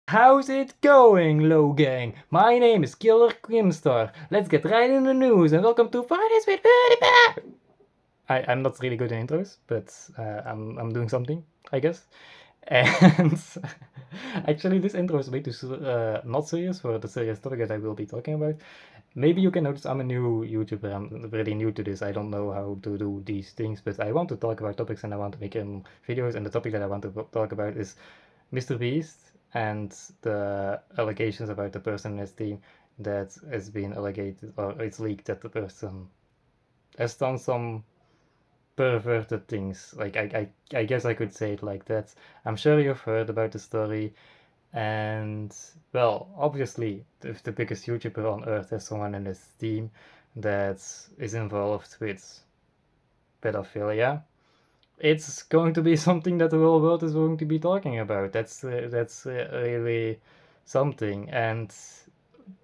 How's it going, Low Gang? My name is Killer Grimstar. Let's get right in the news and welcome to Fridays with PewDiePie! I'm not really good in intros, but I'm doing something, I guess. And actually, this intro is way too not serious for the serious topic that I will be talking about. Maybe you can notice I'm a new YouTuber. I'm really new to this. I don't know how to do these things, but I want to talk about topics and I want to make videos. And the topic that I want to talk about is MrBeast and the allegations about the person in his team that has been allegated or it's leaked that the person has done some perverted things. Like I guess I could say it like that. I'm sure you've heard about the story, and well, obviously, if the biggest YouTuber on earth has someone in his team that is involved with pedophilia, it's going to be something that the whole world is going to be talking about. That's really something. And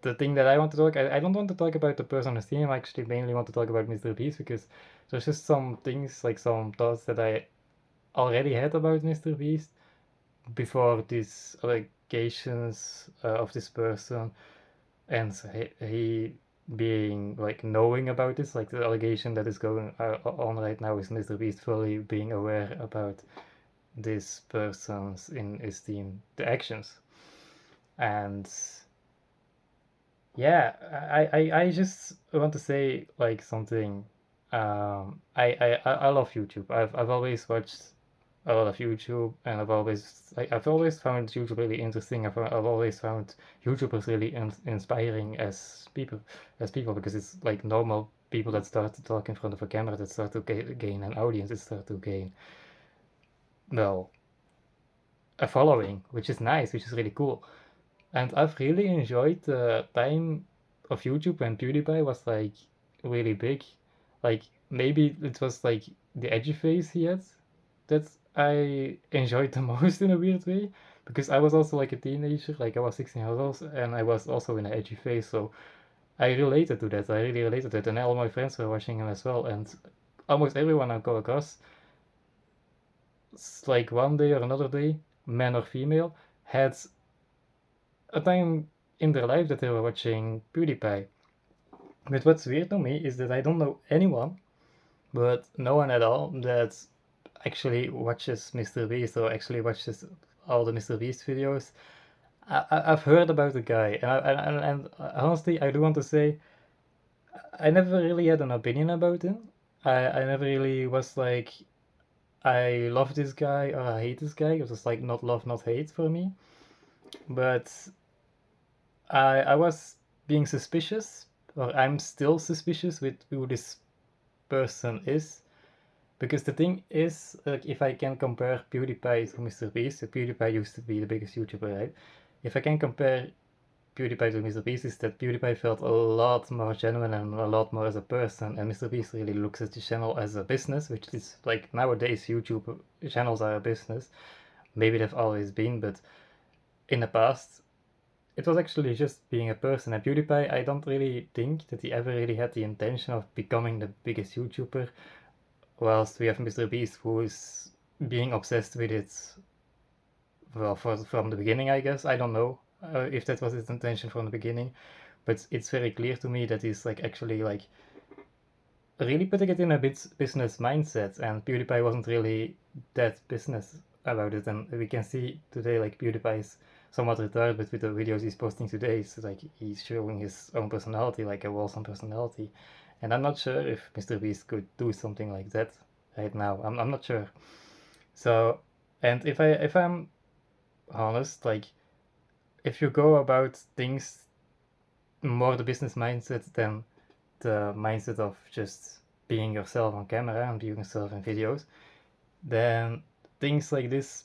the thing that I want to talk, I don't want to talk about the person on the team. I actually mainly want to talk about MrBeast because there's just some things, like some thoughts that I already had about MrBeast before these allegations of this person, and he being like knowing about this, like the allegation that is going on right now is MrBeast fully being aware about this person's in his team the actions. And yeah, I just want to say like something. I love YouTube. I've always watched a lot of YouTube, and I've always found YouTube really interesting. I've always found YouTubers really inspiring as people, because it's like normal people that start to talk in front of a camera, that start to gain an audience, that start to gain, well, a following, which is nice, which is really cool. And I've really enjoyed the time of YouTube when PewDiePie was like really big. Like maybe it was like the edgy phase he had that I enjoyed the most in a weird way, because I was also like a teenager, like I was 16 years old, and I was also in an edgy phase, so I related to that. I really related to it, and all my friends were watching him as well, and almost everyone I go across, like one day or another day, man or female, had a time in their life that they were watching PewDiePie. But what's weird to me is that I don't know anyone, but no one at all, that actually watches MrBeast or actually watches all the MrBeast videos. I've heard about the guy, and honestly, I do want to say I never really had an opinion about him. I never really was like, I love this guy or I hate this guy. It was just like not love, not hate for me. But I was being suspicious, or I'm still suspicious with who this person is. Because the thing is, like, if I can compare PewDiePie to MrBeast, PewDiePie used to be the biggest YouTuber, right? If I can compare PewDiePie to MrBeast, is that PewDiePie felt a lot more genuine and a lot more as a person, and MrBeast really looks at the channel as a business, which is like nowadays YouTube channels are a business. Maybe they've always been, but in the past it was actually just being a person. And PewDiePie, I don't really think that he ever really had the intention of becoming the biggest YouTuber, whilst we have MrBeast, who is being obsessed with it, well, from the beginning, I guess. I don't know if that was his intention from the beginning, but it's very clear to me that he's like actually like really putting it in a bit business mindset, and PewDiePie wasn't really that business about it. And we can see today like PewDiePie is somewhat retarded with the videos he's posting today. It's like he's showing his own personality, like a wholesome personality. And I'm not sure if MrBeast could do something like that right now. I'm not sure. So, and if I'm honest, like if you go about things more the business mindset than the mindset of just being yourself on camera and being yourself in videos, then things like this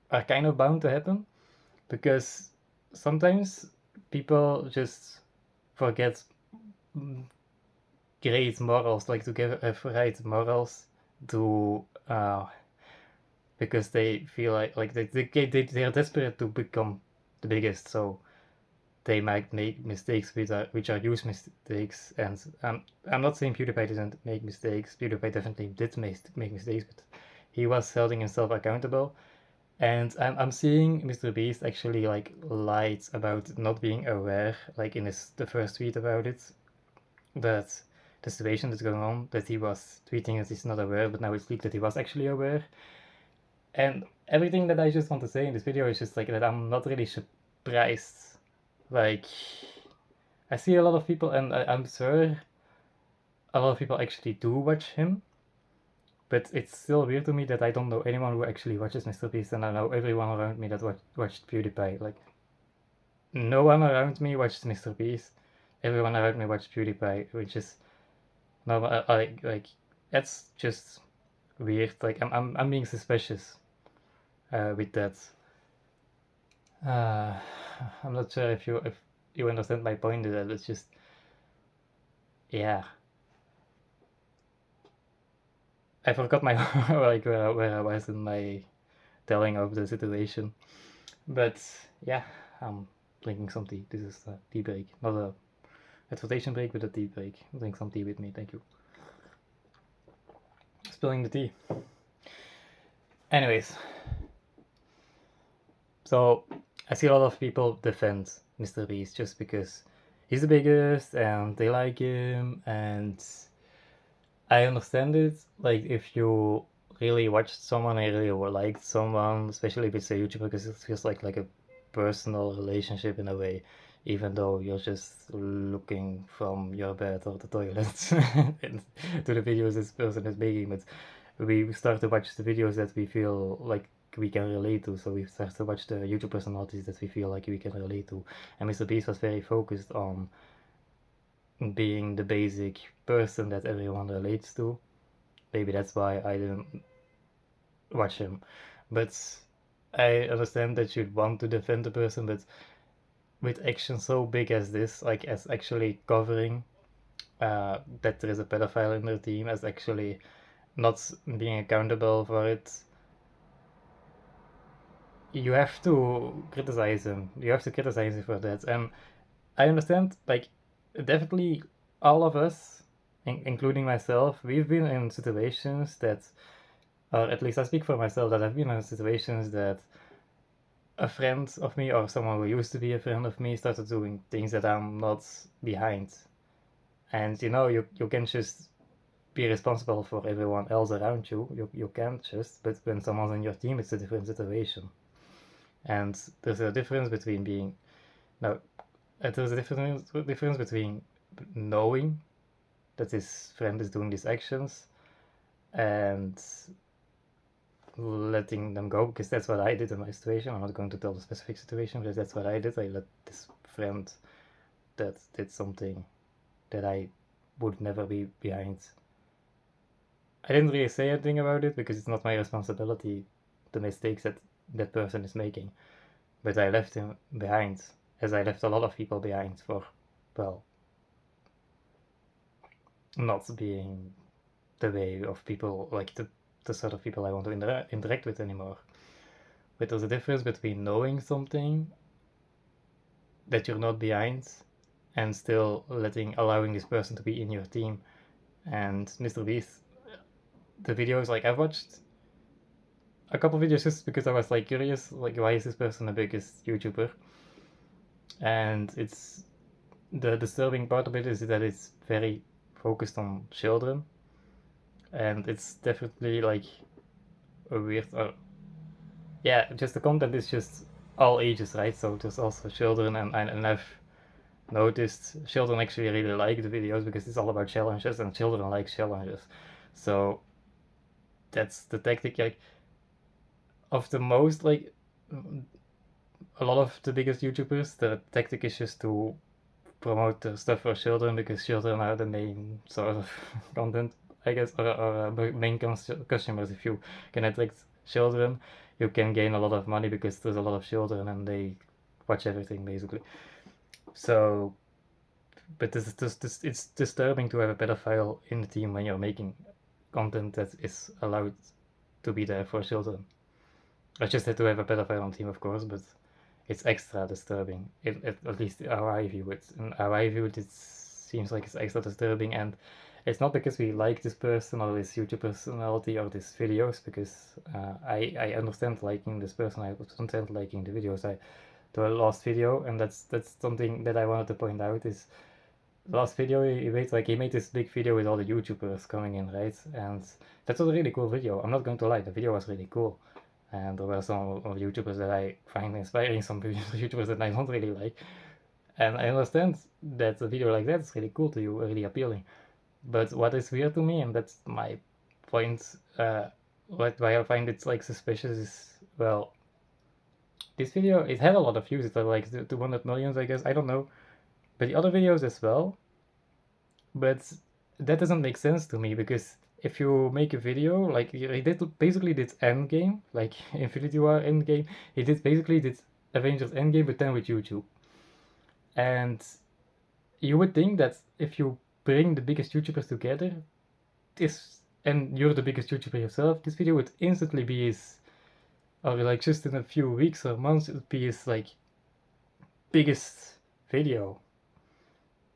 are kind of bound to happen, because sometimes people just forget great morals, like to have right morals to because they feel like they are desperate to become the biggest, so they might make mistakes which are huge mistakes. And I'm not saying PewDiePie didn't make mistakes. PewDiePie definitely did make mistakes, but he was holding himself accountable. And I'm seeing MrBeast actually like lied about not being aware, like in the first tweet about it, that the situation that's going on, that he was tweeting that he's not aware, but now it's leaked that he was actually aware. And everything that I just want to say in this video is just like that I'm not really surprised. Like, I see a lot of people, and I'm sure a lot of people actually do watch him, but it's still weird to me that I don't know anyone who actually watches MrBeast, and I know everyone around me that watched PewDiePie. Like, no one around me watched MrBeast. Everyone around me watched PewDiePie, which is no, like that's just weird. Like, I'm being suspicious with that. Uh, I'm not sure if you understand my point. That it's just, yeah. I forgot my like where I was in my telling of the situation, but yeah, I'm drinking some tea. This is a tea break, not a advertisement break, but a tea break. Drink some tea with me, thank you. Spilling the tea. Anyways, so I see a lot of people defend MrBeast just because he's the biggest and they like him, and I understand it. Like, if you really watched someone and really liked someone, especially if it's a YouTuber, because it feels like a personal relationship in a way, even though you're just looking from your bed or the toilet to the videos this person is making. But we start to watch the videos that we feel like we can relate to, so we start to watch the YouTube personalities that we feel like we can relate to. And MrBeast was very focused on being the basic person that everyone relates to. Maybe that's why I didn't watch him. But I understand that you'd want to defend the person, but with action so big as this, like as actually covering that there is a pedophile in their team, as actually not being accountable for it, you have to criticize him. You have to criticize him for that. And I understand, like, definitely all of us, including myself, we've been in situations that, or at least I speak for myself, that I've been in situations that a friend of me or someone who used to be a friend of me started doing things that I'm not behind. And you can just be responsible for everyone else around you. You can't just, but when someone's in your team, it's a different situation. And there's a difference between being, now, there's a difference between knowing that his friend is doing these actions and letting them go, because that's what I did in my situation. I'm not going to tell the specific situation, but that's what I did. I let this friend that did something that I would never be behind. I didn't really say anything about it because it's not my responsibility, the mistakes that that person is making. But I left him behind, as I left a lot of people behind for, well, not being the way of people, like the sort of people I want to interact with anymore. But there's a difference between knowing something that you're not behind and still allowing this person to be in your team. And MrBeast, the videos, like, I've watched a couple videos just because I was like curious, like, why is this person the biggest YouTuber? And it's the disturbing part of it is that it's very focused on children, and it's definitely like a weird, yeah, just the content is just all ages, right? So there's also children, and I've noticed children actually really like the videos because it's all about challenges, and children like challenges. So that's the tactic, like, of the most, like, a lot of the biggest YouTubers, the tactic is just to promote the stuff for children because children are the main sort of content, I guess, or main customers. If you can attract children, you can gain a lot of money because there's a lot of children and they watch everything basically. So, but it's disturbing to have a pedophile in the team when you're making content that is allowed to be there for children. I just had to have a pedophile on team, of course, but it's extra disturbing. At least how I view it. And how I view it, it seems like it's extra disturbing, and It's not because we like this person or this YouTube personality or these videos, because I understand liking this person, I understand liking the videos. The last video, and that's something that I wanted to point out, is the last video he made this big video with all the YouTubers coming in, right? And that was a really cool video. I'm not going to lie, the video was really cool. And there were some of YouTubers that I find inspiring, some YouTubers that I don't really like. And I understand that a video like that is really cool to you, really appealing. But what is weird to me, and that's my point, why I find it like suspicious is, well, this video, it had a lot of views. It had like 200 millions, I guess. I don't know. But the other videos as well. But that doesn't make sense to me, because if you make a video, like he basically did Endgame, like Infinity War Endgame, he basically did Avengers Endgame, but then with YouTube. And you would think that if you bring the biggest YouTubers together, and you're the biggest YouTuber yourself, this video would instantly be his, or like just in a few weeks or months, it would be his like biggest video.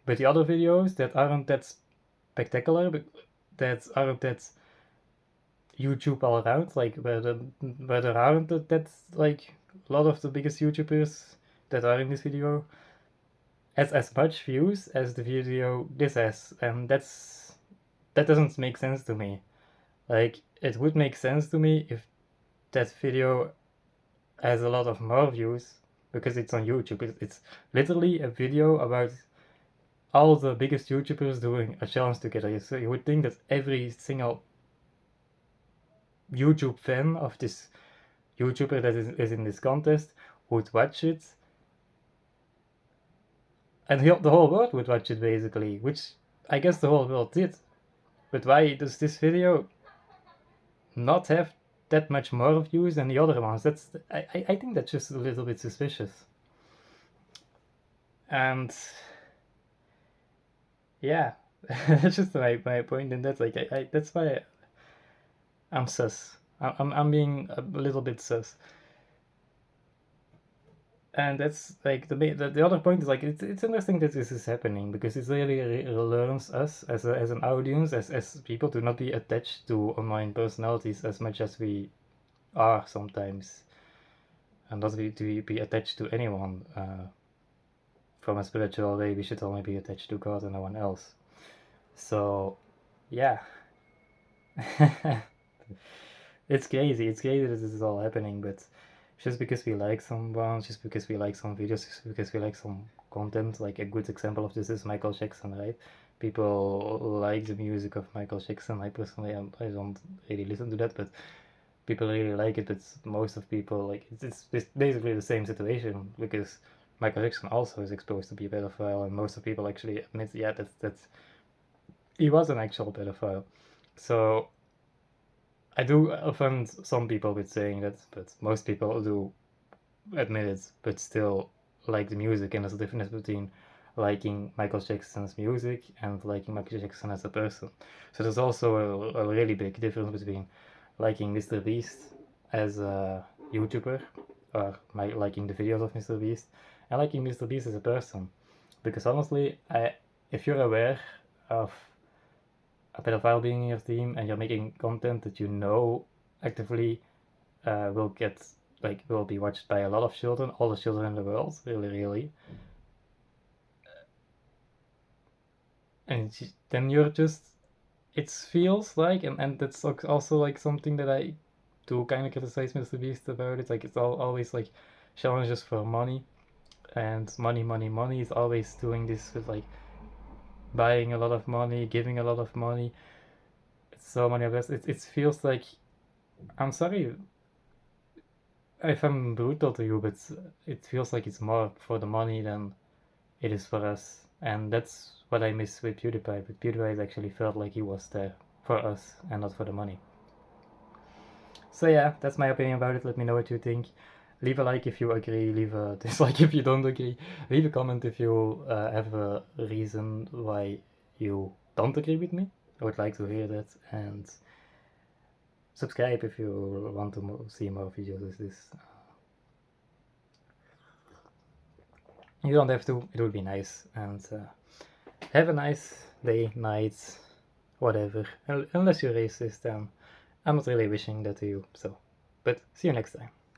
But the other videos that aren't that spectacular, but that aren't that YouTube all around, like where there aren't that like a lot of the biggest YouTubers that are in this video has as much views as the video this has, and that doesn't make sense to me. Like, it would make sense to me if that video has a lot of more views, because it's on YouTube. It's literally a video about all the biggest YouTubers doing a challenge together. So you would think that every single YouTube fan of this YouTuber that is in this contest would watch it, and the whole world would watch it basically, which I guess the whole world did. But why does this video not have that much more views than the other ones? I think that's just a little bit suspicious. And yeah, that's just my point in that. Like, that's why I'm sus. I'm being a little bit sus. And that's like the other point is, like, it's interesting that this is happening, because it really learns us as an audience, as people, to not be attached to online personalities as much as we are sometimes, and not to be attached to anyone. From a spiritual way, we should only be attached to God and no one else. So yeah. It's crazy that this is all happening, but just because we like someone, just because we like some videos, just because we like some content, like a good example of this is Michael Jackson, right? People like the music of Michael Jackson. I personally, I don't really listen to that, but people really like it. But most of people, like, it's basically the same situation, because Michael Jackson also is exposed to be a pedophile, and most of people actually admit, yeah, that's he was an actual pedophile. So I do offend some people with saying that, but most people do admit it, but still like the music. And there's a difference between liking Michael Jackson's music and liking Michael Jackson as a person. So there's also a really big difference between liking MrBeast as a YouTuber, or liking the videos of MrBeast, and liking MrBeast as a person. Because honestly, if you're aware of a pedophile being in your team, and you're making content that you know actively will be watched by a lot of children, all the children in the world, really, and then you're just, it feels like, and that's also like something that I do kind of criticize MrBeast about. It like, it's always like challenges for money, and money is always doing this with like buying a lot of money, giving a lot of money. It's so many of us. It feels like, I'm sorry if I'm brutal to you, but it feels like it's more for the money than it is for us. And that's what I miss with PewDiePie. But PewDiePie actually felt like he was there for us and not for the money. So yeah, that's my opinion about it. Let me know what you think. Leave a like if you agree, leave a dislike if you don't agree. Leave a comment if you have a reason why you don't agree with me. I would like to hear that. And subscribe if you want to see more videos as this. You don't have to, it would be nice. And have a nice day, night, whatever. Unless you're racist, and I'm not really wishing that to you, so. But see you next time.